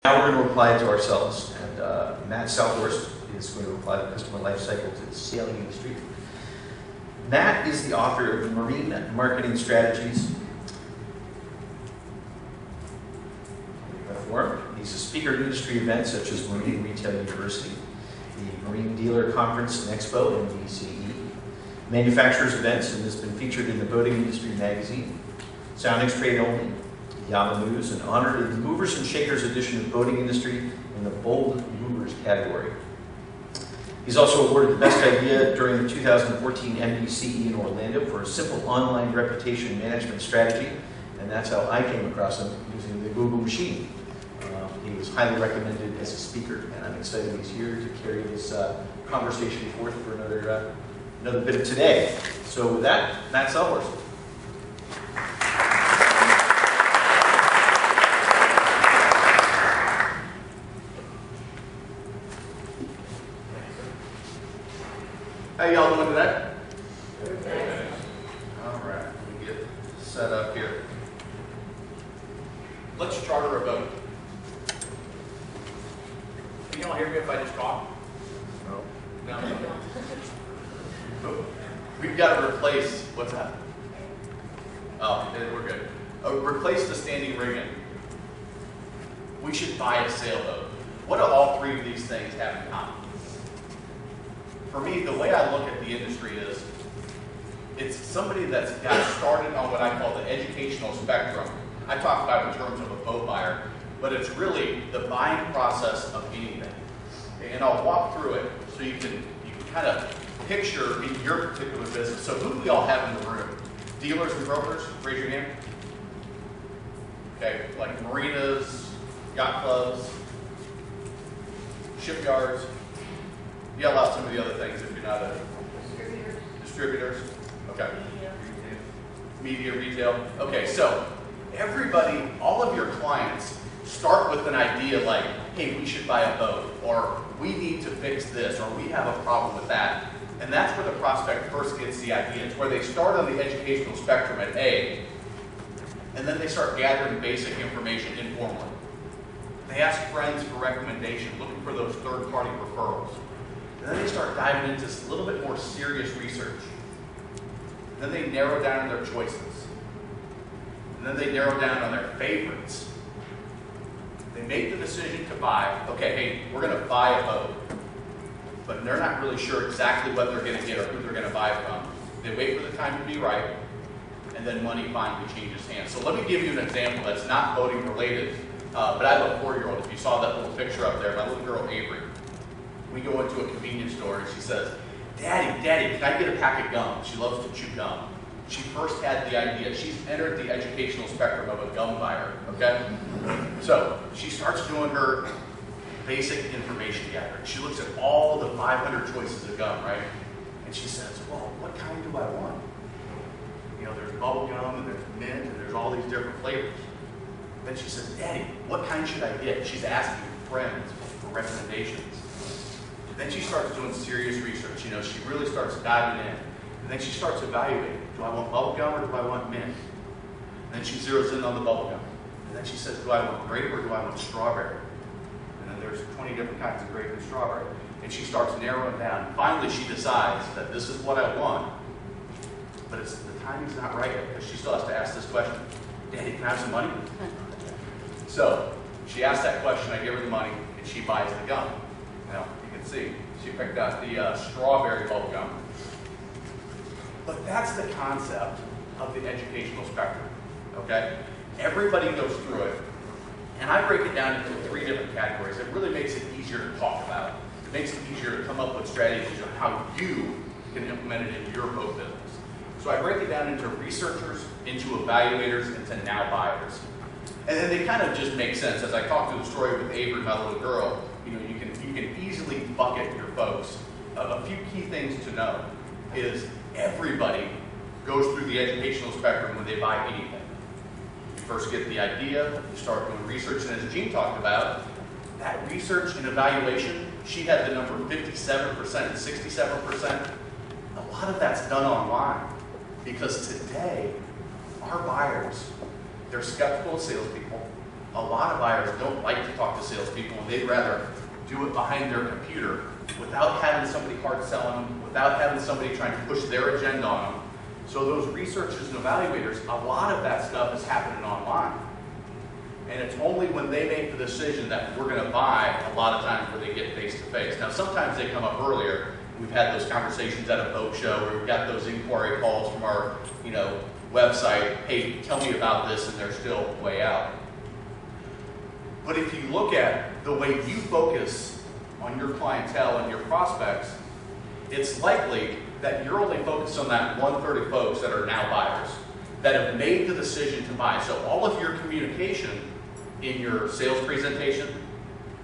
Now we're going to apply it to ourselves, and Matt Sellhorst is going to apply the customer life cycle to the sailing industry. Matt is the author of Marine Marketing Strategies. He's a speaker at industry events such as Marine Retail University, the Marine Dealer Conference and Expo, MDCE, manufacturers events, and has been featured in the Boating Industry magazine, Soundings Trade Only, Yama News, and honored in the Movers and Shakers edition of Boating Industry in the Bold Movers category. He's also awarded the Best Idea during the 2014 MDCE in Orlando for a simple online reputation management strategy, and that's how I came across him, using the Google machine. He was highly recommended as a speaker, and I'm excited he's here to carry this conversation forth for another bit of today. So with that, Matt Sellhorst. How y'all doing today? All right, let me get set up here. Let's charter a boat. Can y'all hear me if I just talk? No. No. We've got to replace, what's that? Oh, we're good. Replace the standing rigging. We should buy a sailboat. What do all three of these things have in common? For me, the way I look at the industry is, it's somebody that's got started on what I call the educational spectrum. I talk about it in terms of a boat buyer, but it's really the buying process of anything. And I'll walk through it so you can kind of picture in your particular business. So who do we all have in the room? Dealers and brokers? Raise your hand. Okay, like marinas, yacht clubs, shipyards. Yell out some of the other things if you're not a distributors. Okay. Media, retail. Okay, so everybody, all of your clients start with an idea like, hey, we should buy a boat, or we need to fix this, or we have a problem with that. And that's where the prospect first gets the idea. It's where they start on the educational spectrum at A, and then they start gathering basic information informally. They ask friends for recommendation, looking for those third-party referrals. And then they start diving into a little bit more serious research. And then they narrow down their choices. And then they narrow down on their favorites. They make the decision to buy, okay, hey, we're going to buy a boat. But they're not really sure exactly what they're going to get or who they're going to buy from. They wait for the time to be right, and then money finally changes hands. So let me give you an example that's not boating related, but I have a 4-year-old. If you saw that little picture up there, my little girl Avery. We go into a convenience store and she says, Daddy, can I get a pack of gum? She loves to chew gum. She first had the idea. She's entered the educational spectrum of a gum buyer, okay? So she starts doing her basic information gathering. She looks at all the 500 choices of gum, right? And she says, well, what kind do I want? You know, there's bubble gum and there's mint and there's all these different flavors. Then she says, Daddy, what kind should I get? She's asking friends for recommendations. Then she starts doing serious research. You know, she really starts diving in. And then she starts evaluating. Do I want bubble gum or do I want mint? And then she zeroes in on the bubble gum. And then she says, do I want grape or do I want strawberry? And then there's 20 different kinds of grape and strawberry. And she starts narrowing down. Finally, she decides that this is what I want. But the timing's not right yet because she still has to ask this question. Daddy, can I have some money? So she asks that question. I give her the money, and she buys the gum. Now, see, she picked out the strawberry bubble gum. But that's the concept of the educational spectrum, okay? Everybody goes through it, and I break it down into 3 different categories. It really makes it easier to talk about. It makes it easier to come up with strategies on how you can implement it in your boat business. So I break it down into researchers, into evaluators, and to now buyers. And then they kind of just make sense. As I talk through the story with Avery, my little girl, you know, you can easily bucket your folks. A few key things to know is everybody goes through the educational spectrum when they buy anything. You first get the idea, you start doing research, and as Jean talked about, that research and evaluation, she had the number 57% and 67%. A lot of that's done online because today, our buyers, they're skeptical of salespeople. A lot of buyers don't like to talk to salespeople. and they'd rather do it behind their computer without having somebody hard selling them, without having somebody trying to push their agenda on them. So those researchers and evaluators, a lot of that stuff is happening online. And it's only when they make the decision that we're going to buy a lot of times where they get face-to-face. Now, sometimes they come up earlier. We've had those conversations at a boat show where we've got those inquiry calls from our, website. Hey, tell me about this, and they're still way out. But if you look at the way you focus on your clientele and your prospects, it's likely that you're only focused on that 1/3 of folks that are now buyers, that have made the decision to buy. So all of your communication in your sales presentation,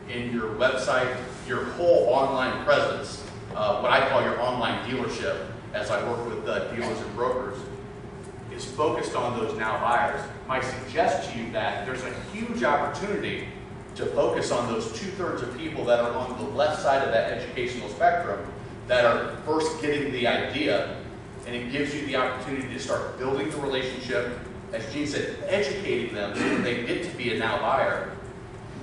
in your website, your whole online presence, what I call your online dealership, as I work with dealers and brokers, is focused on those now buyers. I suggest to you that there's a huge opportunity to focus on those 2/3 of people that are on the left side of that educational spectrum that are first getting the idea, and it gives you the opportunity to start building the relationship, as Gene said, educating them so when they get to be a now buyer.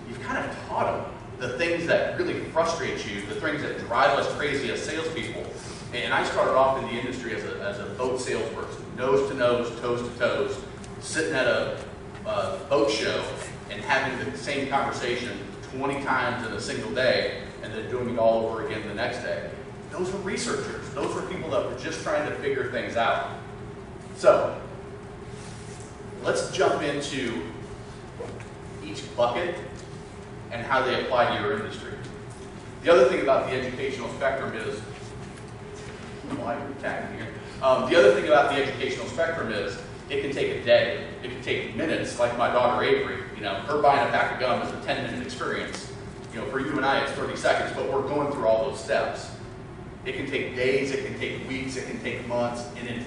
You've kind of taught them the things that really frustrate you, the things that drive us crazy as salespeople. And I started off in the industry as a boat salesperson, nose to nose, toes to toes, sitting at a boat show and having the same conversation 20 times in a single day and then doing it all over again the next day. Those were researchers. Those were people that were just trying to figure things out. So let's jump into each bucket and how they apply to your industry. The other thing about the educational spectrum is, the other thing about the educational spectrum is it can take a day, it can take minutes, like my daughter Avery, her buying a pack of gum is a 10-minute experience. For you and I it's 30 seconds, but we're going through all those steps. It can take days, it can take weeks, it can take months, and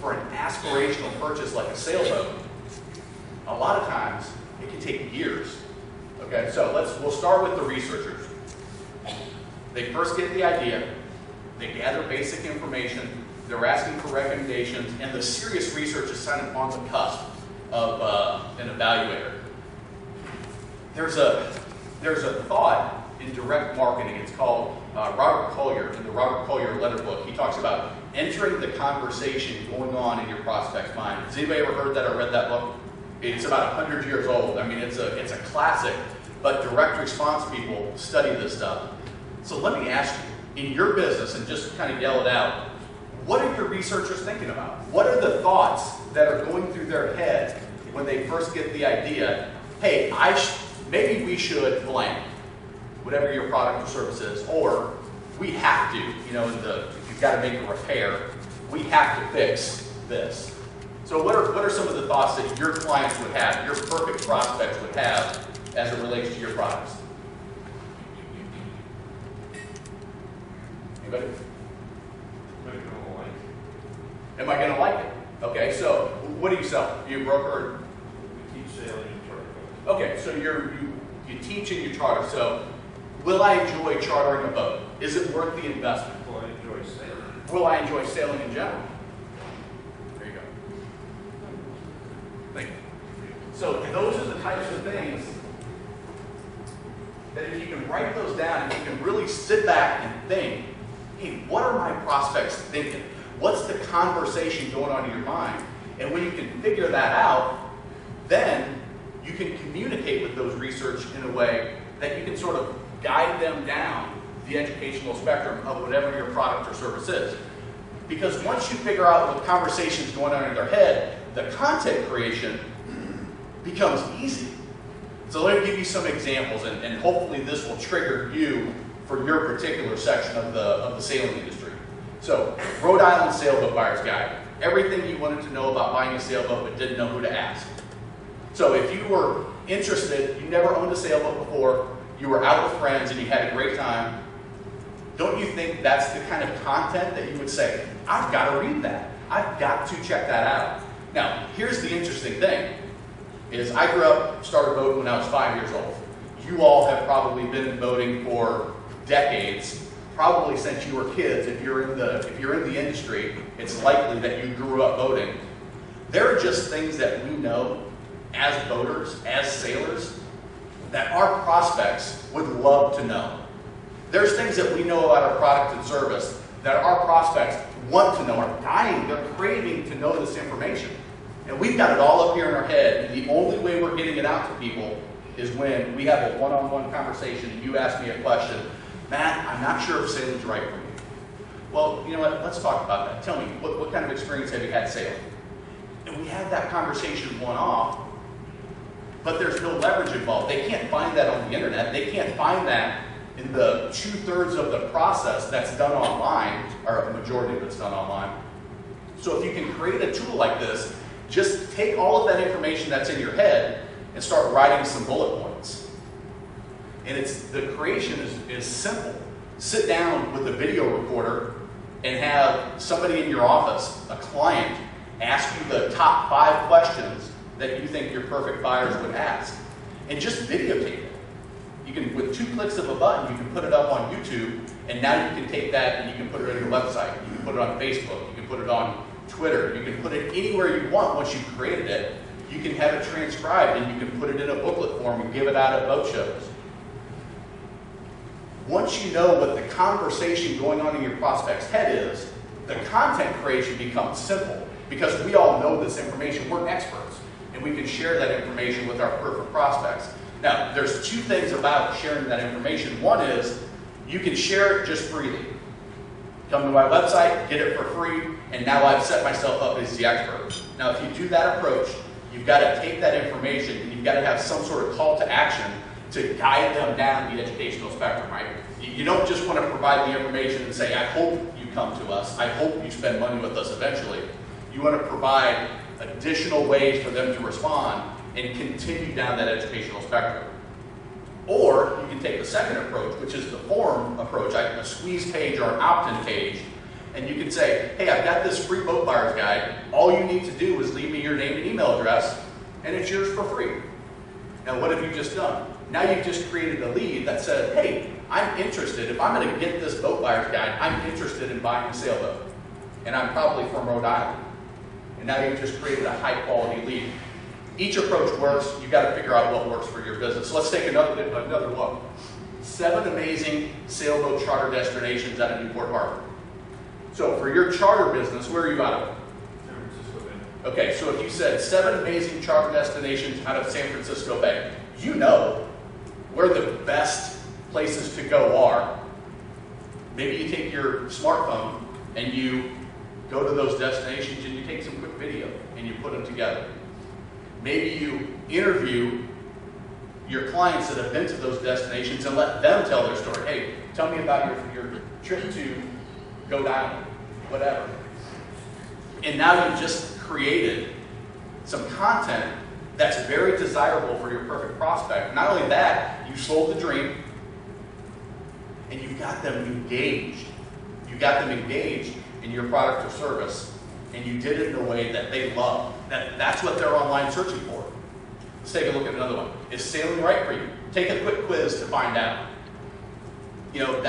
for an aspirational purchase like a sailboat, a lot of times it can take years. Okay, so we'll start with the researchers. They first get the idea, they gather basic information, they're asking for recommendations, and the serious research is kind of on the cusp of an evaluator. There's a thought in direct marketing. It's called Robert Collier, in the Robert Collier letter book. He talks about entering the conversation going on in your prospect's mind. Has anybody ever heard that or read that book? It's about 100 years old. I mean, it's a classic, but direct response people study this stuff. So let me ask you, in your business, and just kind of yell it out, what are your researchers thinking about? What are the thoughts that are going through their head when they first get the idea, hey, maybe we should blank, whatever your product or service is, or we have to, if you've got to make a repair, we have to fix this. So what are some of the thoughts that your clients would have, your perfect prospects would have as it relates to your products? Anybody? Am I going to like it? Okay, so what do you sell? Are you a broker? We teach sailing and charter. Okay, so you teach and you charter. So will I enjoy chartering a boat? Is it worth the investment? Will I enjoy sailing? Will I enjoy sailing in general? There you go. Thank you. So those are the types of things that if you can write those down and you can really sit back and think, hey, what are my prospects thinking? What's the conversation going on in your mind? And when you can figure that out, then you can communicate with those research in a way that you can sort of guide them down the educational spectrum of whatever your product or service is. Because once you figure out what conversation's going on in their head, the content creation becomes easy. So let me give you some examples, and hopefully this will trigger you for your particular section of the sailing industry. So, Rhode Island Sailboat Buyer's Guide. Everything you wanted to know about buying a sailboat but didn't know who to ask. So if you were interested, you never owned a sailboat before, you were out with friends and you had a great time, don't you think that's the kind of content that you would say, I've got to read that. I've got to check that out. Now, here's the interesting thing, is I started boating when I was 5 years old. You all have probably been in boating for decades, probably since you were kids. If you're in the industry, it's likely that you grew up boating. There are just things that we know as boaters, as sailors, that our prospects would love to know. There's things that we know about our product and service that our prospects want to know, are dying, they're craving to know this information. And we've got it all up here in our head, and the only way we're getting it out to people is when we have a one-on-one conversation and you ask me a question, Matt, I'm not sure if sailing's right for you. Well, you know what, let's talk about that. Tell me, what kind of experience have you had sailing? And we have that conversation one-off, but there's no leverage involved. They can't find that on the internet. They can't find that in the 2/3 of the process that's done online, or a majority of it's done online. So if you can create a tool like this, just take all of that information that's in your head and start writing some bullet points. And the creation is simple. Sit down with a video recorder and have somebody in your office, a client, ask you the top 5 questions that you think your perfect buyers would ask. And just videotape it. You can, with 2 clicks of a button, you can put it up on YouTube, and now you can take that and you can put it on your website. You can put it on Facebook. You can put it on Twitter. You can put it anywhere you want once you've created it. You can have it transcribed and you can put it in a booklet form and give it out at boat shows. Once you know what the conversation going on in your prospect's head is, the content creation becomes simple because we all know this information. We're experts, and we can share that information with our perfect prospects. Now, there's 2 things about sharing that information. One is you can share it just freely. Come to my website, get it for free, and now I've set myself up as the expert. Now, if you do that approach, you've got to take that information and you've got to have some sort of call to action to guide them down the educational spectrum, right? You don't just want to provide the information and say, I hope you come to us. I hope you spend money with us eventually. You want to provide additional ways for them to respond and continue down that educational spectrum. Or you can take the second approach, which is the form approach, a squeeze page or an opt-in page, and you can say, hey, I've got this free boat buyer's guide. All you need to do is leave me your name and email address, and it's yours for free. Now, what have you just done? Now you've just created a lead that said, hey, I'm interested. If I'm going to get this boat buyer's guide, I'm interested in buying a sailboat. And I'm probably from Rhode Island. And now you've just created a high-quality lead. Each approach works. You've got to figure out what works for your business. So let's take another look. 7 amazing sailboat charter destinations out of Newport Harbor. So for your charter business, where are you out of? San Francisco Bay. Okay, so if you said 7 amazing charter destinations out of San Francisco Bay, you know where the best places to go are. Maybe you take your smartphone and you go to those destinations and you take some quick video and you put them together. Maybe you interview your clients that have been to those destinations and let them tell their story. Hey, tell me about your trip to Rhode Island, whatever. And now you've just created some content that's very desirable for your perfect prospect. Not only that, you sold the dream and you've got them engaged. You got them engaged in your product or service, and you did it in a way that they love. That's what they're online searching for. Let's take a look at another one. Is sailing right for you? Take a quick quiz to find out. You know,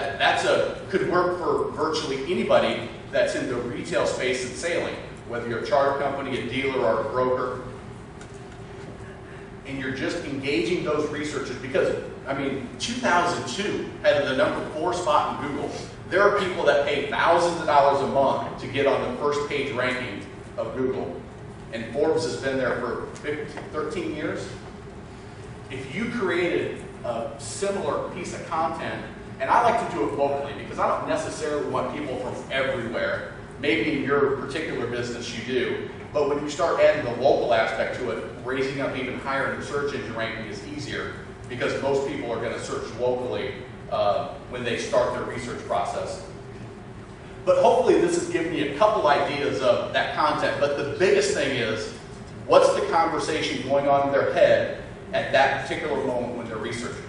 could work for virtually anybody that's in the retail space and sailing, whether you're a charter company, a dealer, or a broker. And you're just engaging those researchers because, 2002 had the number 4 spot in Google. There are people that pay thousands of dollars a month to get on the first page ranking of Google. And Forbes has been there for 13 years. If you created a similar piece of content, and I like to do it locally because I don't necessarily want people from everywhere. Maybe in your particular business you do, but when you start adding the local aspect to it, raising up even higher in the search engine ranking is easier because most people are going to search locally when they start their research process. But hopefully this has given you a couple ideas of that content, but the biggest thing is, what's the conversation going on in their head at that particular moment when they're researchers?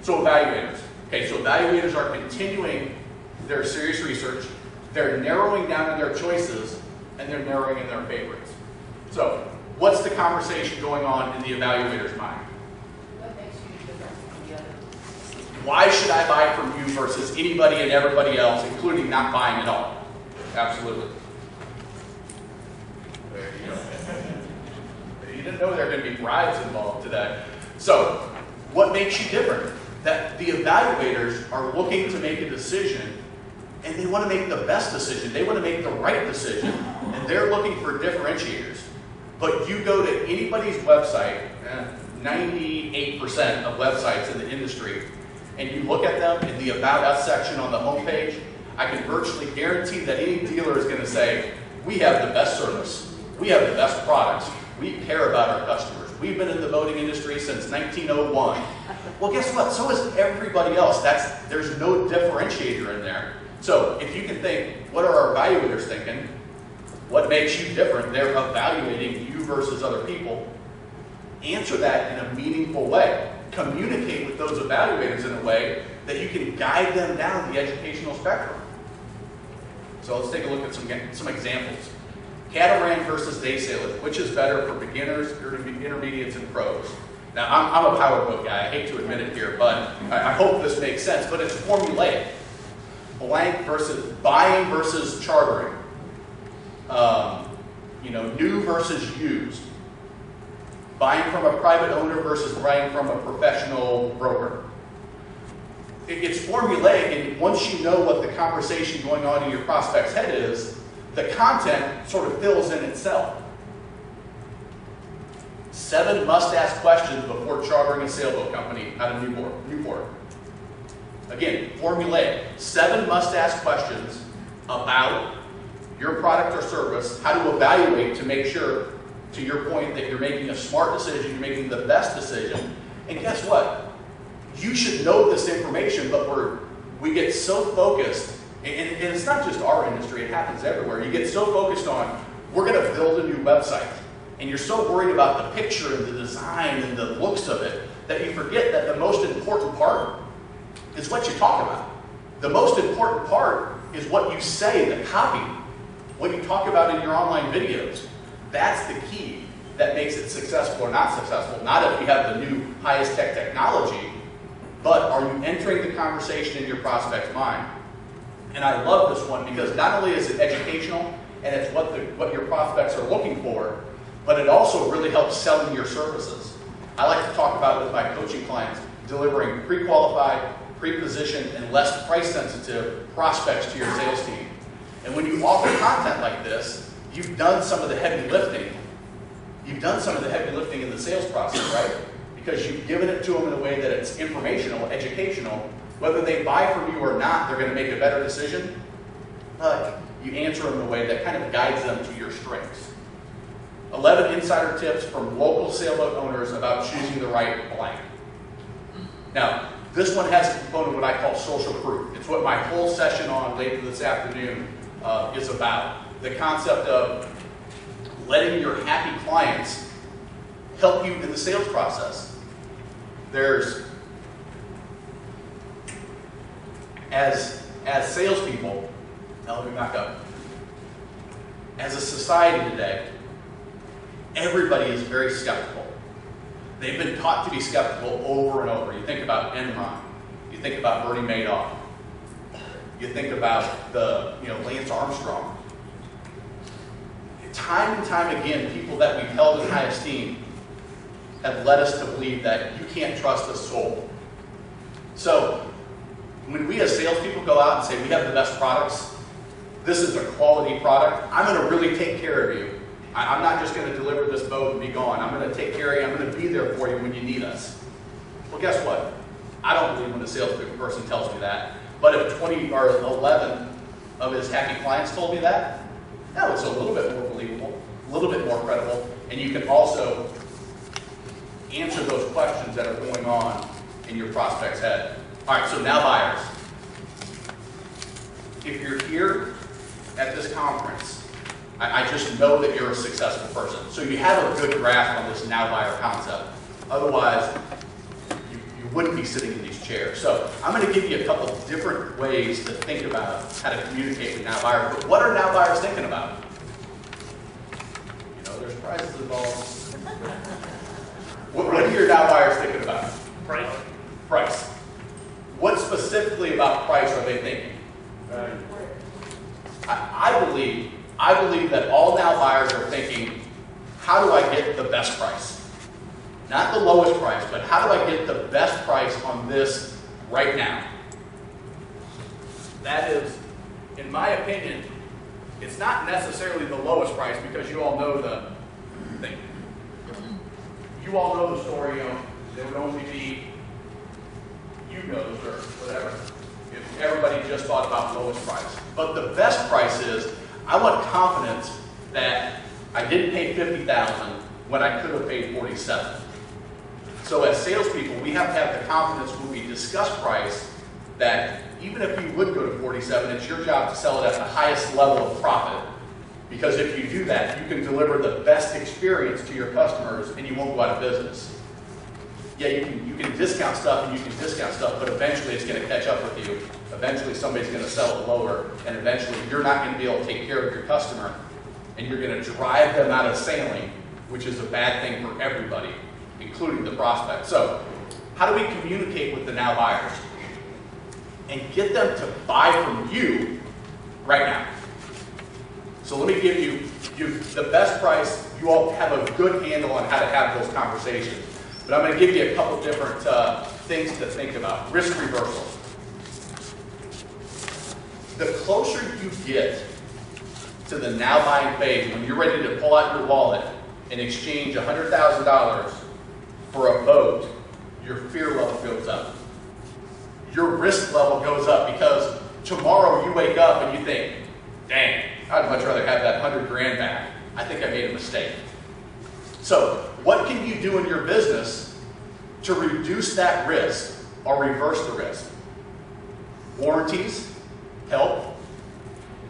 So evaluators. Okay, so evaluators are continuing their serious research, they're narrowing down in their choices, and they're narrowing in their favorites. So, what's the conversation going on in the evaluator's mind? What makes you different from the others? Why should I buy from you versus anybody and everybody else, including not buying at all? Absolutely. There you go. You didn't know there were going to be bribes involved today. So, What makes you different? That the evaluators are looking to make a decision, and they want to make the best decision. They want to make the right decision, and they're looking for differentiators. But you go to anybody's website, 98% of websites in the industry, and you look at them in the About Us section on the homepage, I can virtually guarantee that any dealer is going to say, we have the best service, we have the best products, we care about our customers. We've been in the boating industry since 1901. Well, guess what? So is everybody else. There's no differentiator in there. So if you can think, what are our evaluators thinking? What makes you different? They're evaluating you versus other people. Answer that in a meaningful way. Communicate with those evaluators in a way that you can guide them down the educational spectrum. So let's take a look at some examples. Catamaran versus day sailor. Which is better for beginners, intermediates, and pros? Now, I'm a powerboat guy. I hate to admit it here, but I hope this makes sense. But it's formulaic. Blank versus buying versus chartering. New versus used. Buying from a private owner versus buying from a professional broker. It's formulaic, and once you know what the conversation going on in your prospect's head is, the content sort of fills in itself. 7 must-ask questions before chartering a sailboat company out of Newport. Again, formulaic. 7 must-ask questions about your product or service, how to evaluate to make sure, to your point, that you're making a smart decision, you're making the best decision. And guess what? You should know this information, but we get so focused, and it's not just our industry, it happens everywhere. You get so focused on, we're going to build a new website, and you're so worried about the picture and the design and the looks of it, that you forget that the most important part is what you talk about. The most important part is what you say, the copy, what you talk about in your online videos. That's the key that makes it successful or not successful. Not if you have the new highest tech technology, but are you entering the conversation in your prospect's mind? And I love this one because not only is it educational and it's what your prospects are looking for, but it also really helps selling your services. I like to talk about with my coaching clients, delivering pre-qualified, pre-positioned, and less price-sensitive prospects to your sales team. And when you offer content like this, you've done some of the heavy lifting. You've done some of the heavy lifting in the sales process, right? Because you've given it to them in a way that it's informational, educational. Whether they buy from you or not, they're going to make a better decision. But you answer them in a way that kind of guides them to your strengths. 11 insider tips from local sailboat owners about choosing the right blank. Now, this one has a component of what I call social proof. It's what my whole session on later this afternoon is about. The concept of letting your happy clients help you in the sales process. As salespeople, now let me back up. As a society today, everybody is very skeptical. They've been taught to be skeptical over and over. You think about Enron. You think about Bernie Madoff. You think about Lance Armstrong. Time and time again, people that we've held in high esteem have led us to believe that you can't trust a soul. So when we as salespeople go out and say we have the best products, this is a quality product, I'm going to really take care of you. I'm not just going to deliver this boat and be gone. I'm going to take care of you. I'm going to be there for you when you need us. Well, guess what? I don't believe when a salesperson tells me that. But if 20 or 11 of his happy clients told me that, now it's a little bit more believable, a little bit more credible, and you can also answer those questions that are going on in your prospect's head. All right, so now buyers. If you're here at this conference, I just know that you're a successful person. So you have a good grasp on this now buyer concept. Otherwise, you wouldn't be sitting in these chairs. So I'm going to give you a couple different ways to think about how to communicate with now buyers. But what are now buyers thinking about? There's prizes involved. What are your now buyers thinking about? Price. What specifically about price are they thinking? I believe that all now buyers are thinking, how do I get the best price? Not the lowest price, but how do I get the best price on this right now? That is, in my opinion, it's not necessarily the lowest price because you all know the thing. You all know the story, you know, there would only be Yugos or whatever if everybody just thought about lowest price. But the best price is, I want confidence that I didn't pay $50,000 when I could have paid $47,000. So as salespeople, we have to have the confidence when we discuss price that even if you would go to $47,000, it's your job to sell it at the highest level of profit. Because if you do that, you can deliver the best experience to your customers and you won't go out of business. Yeah, you can discount stuff and you can discount stuff, but eventually it's going to catch up with you. Eventually somebody's going to sell it lower, and eventually you're not going to be able to take care of your customer, and you're going to drive them out of sailing, which is a bad thing for everybody, including the prospect. So, how do we communicate with the now buyers and get them to buy from you right now? So let me give you the best price. You all have a good handle on how to have those conversations. But I'm going to give you a couple different things to think about. Risk reversal. The closer you get to the now buying phase, when you're ready to pull out your wallet and exchange $100,000 for a boat, your fear level goes up. Your risk level goes up because tomorrow you wake up and you think, dang, I'd much rather have that $100,000 back. I think I made a mistake. So, what can you do in your business to reduce that risk or reverse the risk? Warranties help.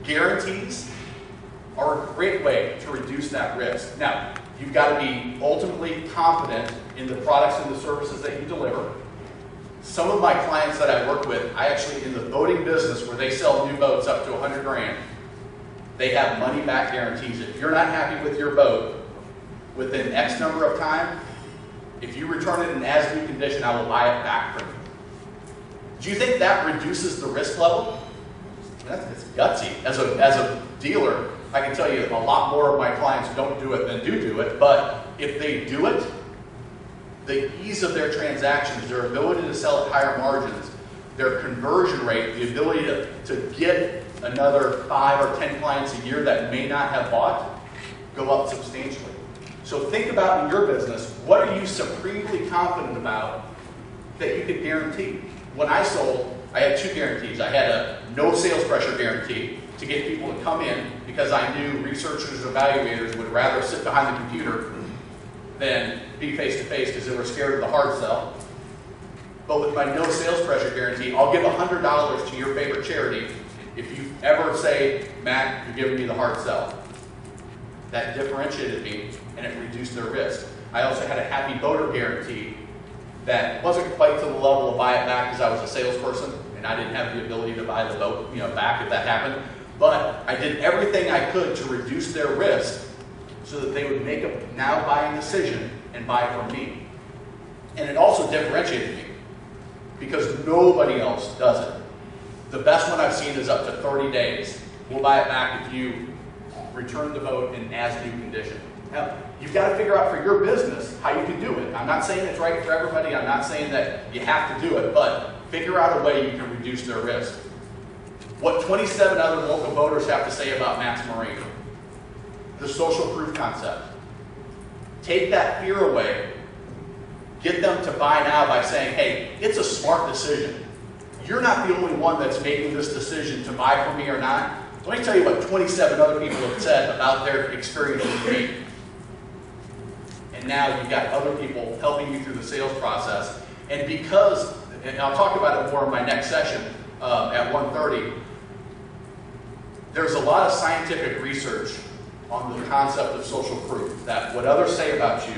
Guarantees are a great way to reduce that risk. Now, you've got to be ultimately confident in the products and the services that you deliver. Some of my clients that I work with, I actually, in the boating business where they sell new boats up to $100,000, they have money back guarantees. If you're not happy with your boat within X number of time, if you return it in as new condition, I will buy it back from you. Do you think that reduces the risk level? It's gutsy. As a dealer, I can tell you a lot more of my clients don't do it than do it, but if they do it, the ease of their transactions, their ability to sell at higher margins, their conversion rate, the ability to get another 5 or 10 clients a year that may not have bought, go up substantially. So think about in your business, what are you supremely confident about that you could guarantee? When I sold, I had 2 guarantees. I had a no sales pressure guarantee to get people to come in because I knew researchers and evaluators would rather sit behind the computer than be face-to-face because they were scared of the hard sell. But with my no sales pressure guarantee, I'll give $100 to your favorite charity if you ever say, Matt, you're giving me the hard sell. That differentiated me and it reduced their risk. I also had a happy boater guarantee that wasn't quite to the level of buy it back because I was a salesperson and I didn't have the ability to buy the boat back if that happened. But I did everything I could to reduce their risk so that they would make a now buying decision and buy from me. And it also differentiated me because nobody else does it. The best one I've seen is up to 30 days. We'll buy it back if you return the boat in as new condition. Now, you've got to figure out for your business how you can do it. I'm not saying it's right for everybody. I'm not saying that you have to do it, but figure out a way you can reduce their risk. What 27 other local boaters have to say about Matt's Marine. The social proof concept. Take that fear away. Get them to buy now by saying, hey, it's a smart decision. You're not the only one that's making this decision to buy from me or not. Let me tell you what 27 other people have said about their experience with me. And now you've got other people helping you through the sales process. And because, and I'll talk about it more in my next session at 1:30, there's a lot of scientific research on the concept of social proof, that what others say about you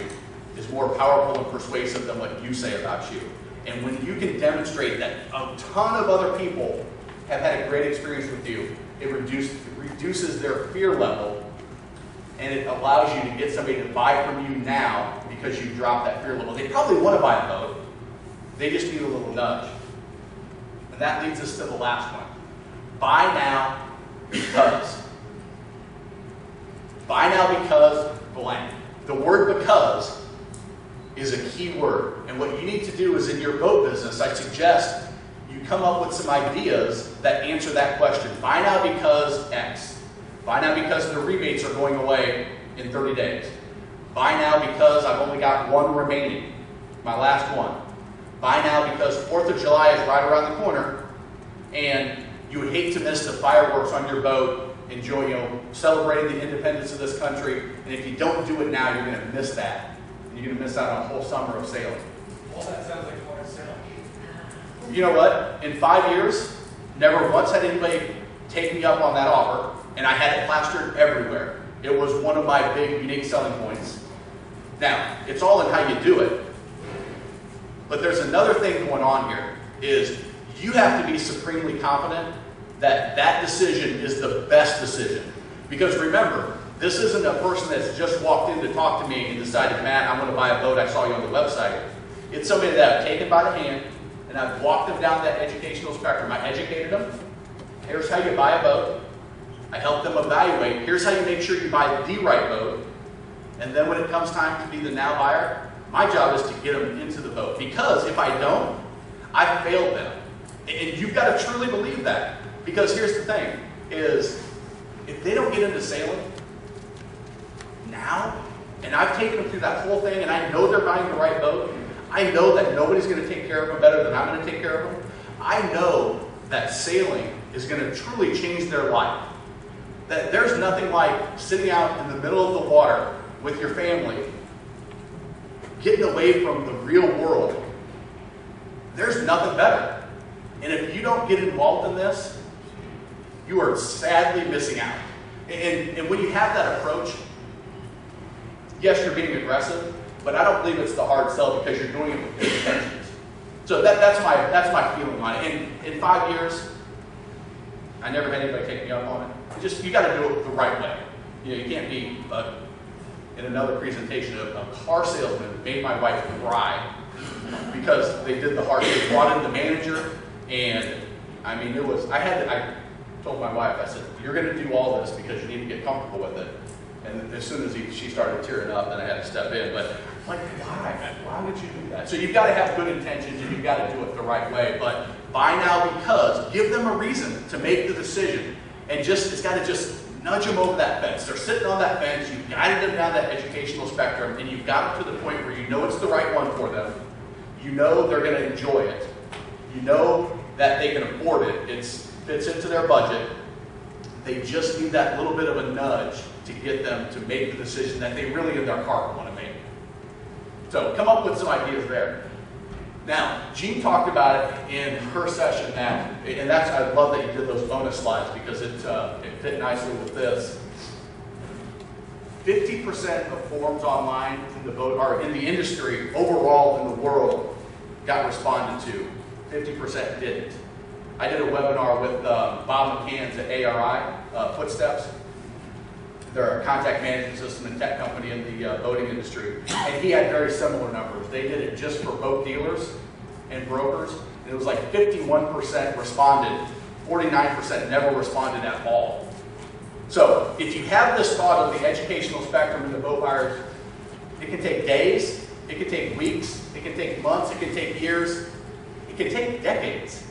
is more powerful and persuasive than what you say about you. And when you can demonstrate that a ton of other people have had a great experience with you, it reduces their fear level, and it allows you to get somebody to buy from you now because you dropped that fear level. They probably want to buy a boat. They just need a little nudge. And that leads us to the last one. Buy now because. Buy now because blank. The word because is a key word. And what you need to do is in your boat business, I suggest you come up with some ideas that answer that question. Buy now because X. Buy now because the rebates are going away in 30 days. Buy now because I've only got one remaining, my last one. Buy now because 4th of July is right around the corner and you would hate to miss the fireworks on your boat, enjoying, celebrating the independence of this country. And if you don't do it now, you're going to miss that. And you're going to miss out on a whole summer of sailing. All that sounds like hard sailing. You know what? In 5 years, never once had anybody take me up on that offer, and I had it plastered everywhere. It was one of my big, unique selling points. Now, it's all in how you do it. But there's another thing going on here, is you have to be supremely confident that that decision is the best decision. Because remember, this isn't a person that's just walked in to talk to me and decided, Matt, I'm going to buy a boat, I saw you on the website. It's somebody that I've taken by the hand, and I've walked them down that educational spectrum. I educated them. Here's how you buy a boat. I help them evaluate. Here's how you make sure you buy the right boat. And then when it comes time to be the now buyer, my job is to get them into the boat. Because if I don't, I've failed them. And you've got to truly believe that. Because here's the thing, is if they don't get into sailing now, and I've taken them through that whole thing, and I know they're buying the right boat, I know that nobody's going to take care of them better than I'm going to take care of them. I know that sailing is going to truly change their life. That there's nothing like sitting out in the middle of the water with your family, getting away from the real world. There's nothing better. And if you don't get involved in this, you are sadly missing out. And when you have that approach, yes, you're being aggressive, but I don't believe it's the hard sell because you're doing it with good intentions. So that's my feeling on it. And in 5 years, I never had anybody take me up on it. You got to do it the right way. You know, you can't be in another presentation a car salesman made my wife cry because they did the hard. They brought in the manager, and I mean it was. I told my wife, I said, "You're going to do all this because you need to get comfortable with it." And as soon as she started tearing up, then I had to step in. But I'm like, why? Why would you do that? So you've got to have good intentions, and you've got to do it the right way. But buy now because give them a reason to make the decision, and it's got to just nudge them over that fence. They're sitting on that fence. You've guided them down that educational spectrum, and you've got them to the point where you know it's the right one for them. You know they're going to enjoy it. You know that they can afford it. It fits into their budget. They just need that little bit of a nudge to get them to make the decision that they really in their heart want to make. So come up with some ideas there. Now, Jean talked about it in her session and I love that you did those bonus slides because it fit nicely with this. 50% of forums online in the boat or in the industry overall in the world got responded to. 50% didn't. I did a webinar with Bob McCann's at ARI, Footsteps. They're a contact management system and tech company in the boating industry. And he had very similar numbers. They did it just for boat dealers and brokers. And it was like 51% responded, 49% never responded at all. So if you have this thought of the educational spectrum in the boat buyers, it can take days, it can take weeks, it can take months, it can take years, it can take decades.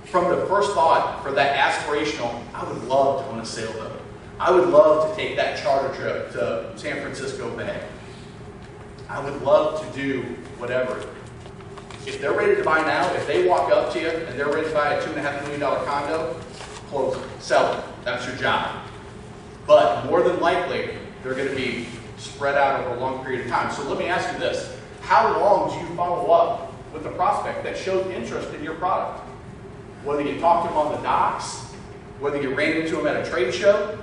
From the first thought for that aspirational, I would love to own a sailboat. I would love to take that charter trip to San Francisco Bay. I would love to do whatever. If they're ready to buy now, if they walk up to you and they're ready to buy a $2.5 million condo, close it, sell it. That's your job. But more than likely, they're going to be spread out over a long period of time. So let me ask you this. How long do you follow up with a prospect that showed interest in your product? Whether you talked to them on the docks, whether you ran into them at a trade show,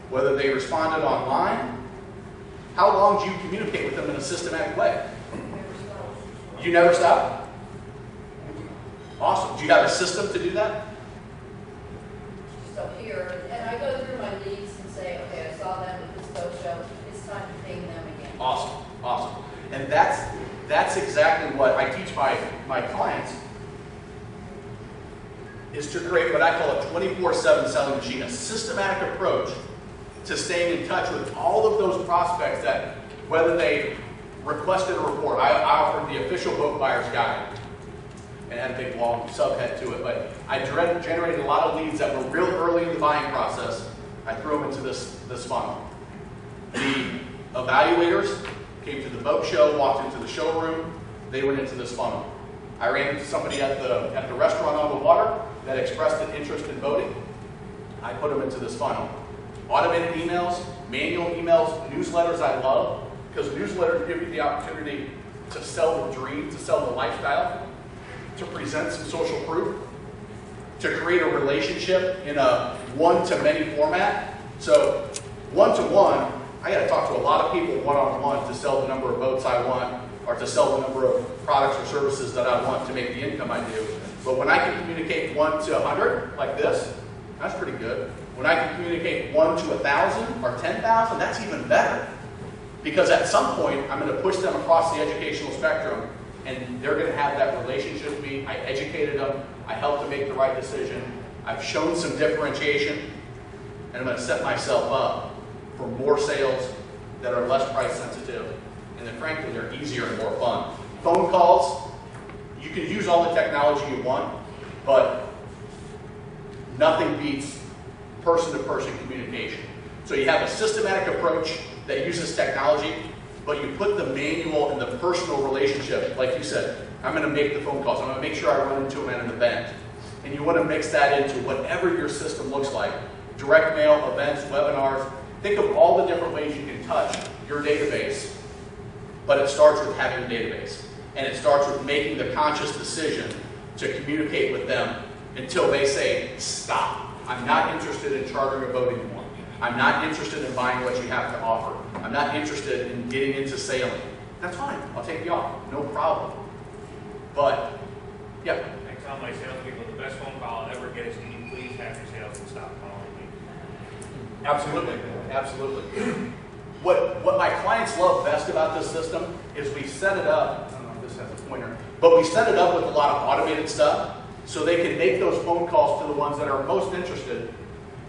whether they responded online, how long do you communicate with them in a systematic way? You never stop? Awesome. Do you have a system to do that? So here, and I go through my leads and say, okay, I saw them at this boat show, it's time to ping them again. Awesome, awesome. And that's exactly what I teach my clients, is to create what I call a 24/7 selling machine, a systematic approach to staying in touch with all of those prospects that whether they requested a report. I offered the official boat buyer's guide and had a big long subhead to it, but I generated a lot of leads that were real early in the buying process. I threw them into this funnel. The evaluators came to the boat show, walked into the showroom, they went into this funnel. I ran into somebody at the restaurant on the water that expressed an interest in boating. I put them into this funnel. Automated emails, manual emails, newsletters I love, because newsletters give you the opportunity to sell the dream, to sell the lifestyle, to present some social proof, to create a relationship in a one-to-many format. So one-to-one, I got to talk to a lot of people one-on-one to sell the number of boats I want, or to sell the number of products or services that I want to make the income I do. But when I can communicate 1 to 100, like this, that's pretty good. When I can communicate 1 to 1,000 or 10,000, that's even better. Because at some point, I'm going to push them across the educational spectrum, and they're going to have that relationship with me. I educated them. I helped them make the right decision. I've shown some differentiation, and I'm going to set myself up for more sales that are less price sensitive, and then frankly, they're easier and more fun. Phone calls, you can use all the technology you want, but nothing beats person-to-person communication. So you have a systematic approach that uses technology, but you put the manual and the personal relationship, like you said, I'm going to make the phone calls, I'm going to make sure I run into them at an event. And you want to mix that into whatever your system looks like. Direct mail, events, webinars. Think of all the different ways you can touch your database, but it starts with having a database. And it starts with making the conscious decision to communicate with them until they say, stop. I'm not interested in chartering a boat anymore. I'm not interested in buying what you have to offer. I'm not interested in getting into sailing. That's fine. I'll take you off. No problem. But, yeah. I tell my salespeople the best phone call I'll ever get is, can you please have your sales and stop calling me? Absolutely. Absolutely. What my clients love best about this system is we set it up, I don't know if this has a pointer, but we set it up with a lot of automated stuff so they can make those phone calls to the ones that are most interested.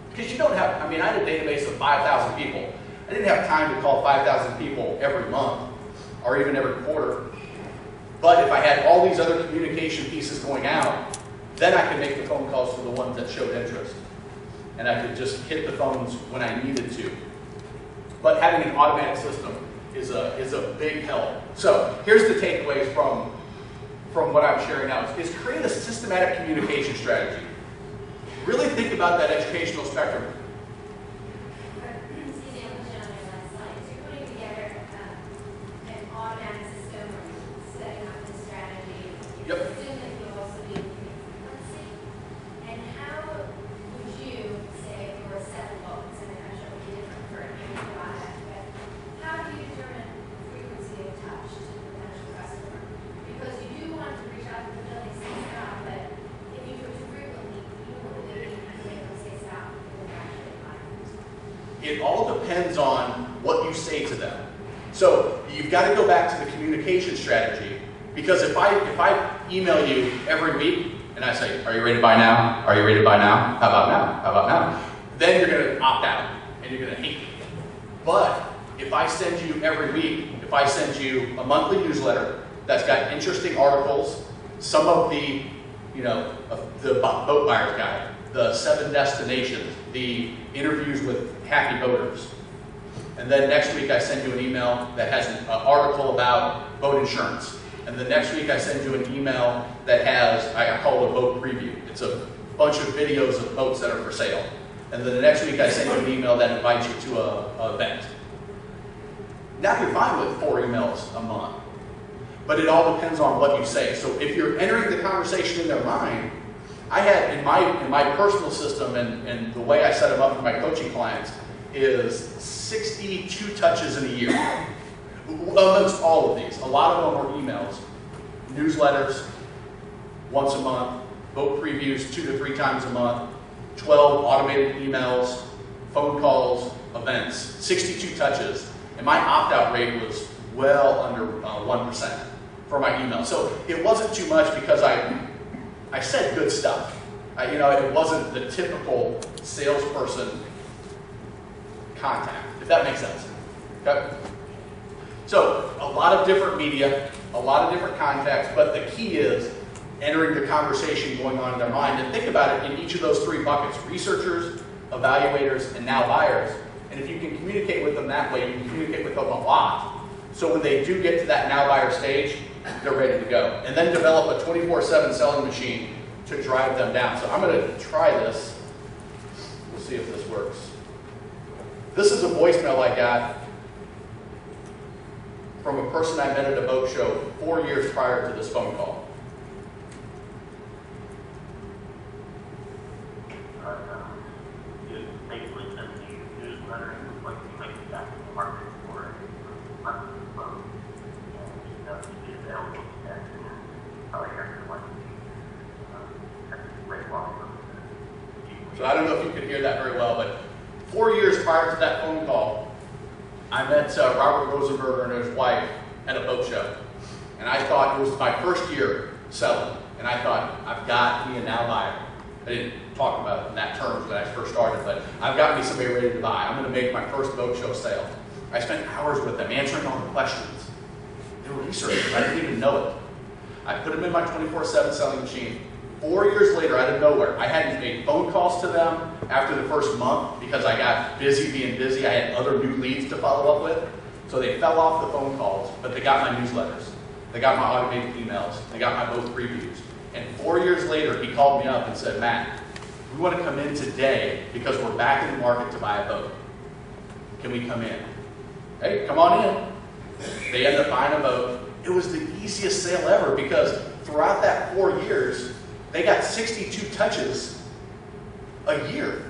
Because you don't have, I mean, I had a database of 5,000 people. I didn't have time to call 5,000 people every month or even every quarter. But if I had all these other communication pieces going out, then I could make the phone calls to the ones that showed interest. And I could just hit the phones when I needed to. But having an automatic system is a big help. So here's the takeaways from what I'm sharing now is create a systematic communication strategy. Really think about that educational spectrum. Yep. Assume that you also do frequency. And how would you say if you were selling boats, and I'm sure it would be different for any product, but how do you determine frequency of touch to the potential customer? Because you do want to reach out to the building, say stop, but if you do it too frequently, you won't be able to make them say stop and actually buy. It all depends on what you say to them. So you've got to go back to the communication strategy. Because if I email you every week and I say, are you ready to buy now? Are you ready to buy now? How about now? How about now? Then you're going to opt out and you're going to hate me. But if I send you every week, if I send you a monthly newsletter that's got interesting articles, some of the, the boat buyer's guide, the 7 destinations, the interviews with happy boaters. And then next week I send you an email that has an article about boat insurance. And the next week I send you an email that has, I call it a boat preview. It's a bunch of videos of boats that are for sale. And then the next week I send you an email that invites you to an event. Now you're fine with 4 emails a month. But it all depends on what you say. So if you're entering the conversation in their mind, I had in my personal system and the way I set them up for my coaching clients is 62 touches in a year. Amongst all of these, a lot of them were emails, newsletters, once a month, boat previews 2 to 3 times a month, 12 automated emails, phone calls, events, 62 touches, and my opt-out rate was well under 1% for my email. So it wasn't too much because I said good stuff. It wasn't the typical salesperson contact, if that makes sense. Okay? So a lot of different media, a lot of different contexts, but the key is entering the conversation going on in their mind. And think about it in each of those three buckets: researchers, evaluators, and now buyers. And if you can communicate with them that way, you can communicate with them a lot. So when they do get to that now buyer stage, they're ready to go. And then develop a 24/7 selling machine to drive them down. So I'm going to try this. We'll see if this works. This is a voicemail I got from a person I met at a boat show 4 years prior to this phone call. Basically send the newsletter and like you make it back to the market for a monthly quote, and to be available to that probably after like that's a great long. So I don't know if you could hear that very well, but 4 years prior to that phone call, I met Robert Rosenberger and his wife at a boat show. And I thought it was my first year selling. And I thought, I've got me a now buyer. I didn't talk about it in that terms when I first started, but I've got me somebody ready to buy. I'm going to make my first boat show sale. I spent hours with them answering all the questions. They were researchers. I didn't even know it. I put them in my 24/7 selling machine. 4 years later, out of nowhere, I hadn't made phone calls to them after the first month because I got busy being busy. I had other new leads to follow up with. So they fell off the phone calls, but they got my newsletters. They got my automated emails. They got my boat previews. And 4 years later, he called me up and said, Matt, we want to come in today because we're back in the market to buy a boat. Can we come in? Hey, come on in. They ended up buying a boat. It was the easiest sale ever because throughout that 4 years, they got 62 touches a year.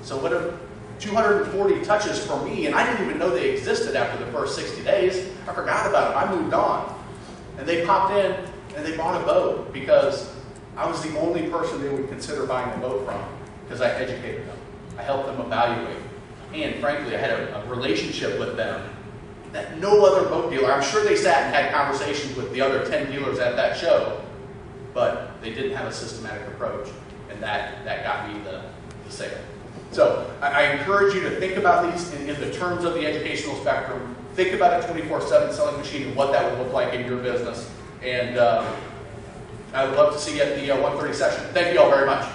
So what if 240 touches from me, and I didn't even know they existed after the first 60 days. I forgot about them. I moved on. And they popped in and they bought a boat because I was the only person they would consider buying a boat from because I educated them. I helped them evaluate. And frankly, I had a relationship with them that no other boat dealer, I'm sure they sat and had conversations with the other 10 dealers at that show, but they didn't have a systematic approach, and that got me the sale. So I encourage you to think about these in the terms of the educational spectrum. Think about a 24/7 selling machine and what that would look like in your business. And I would love to see you at the 1:30 session. Thank you all very much.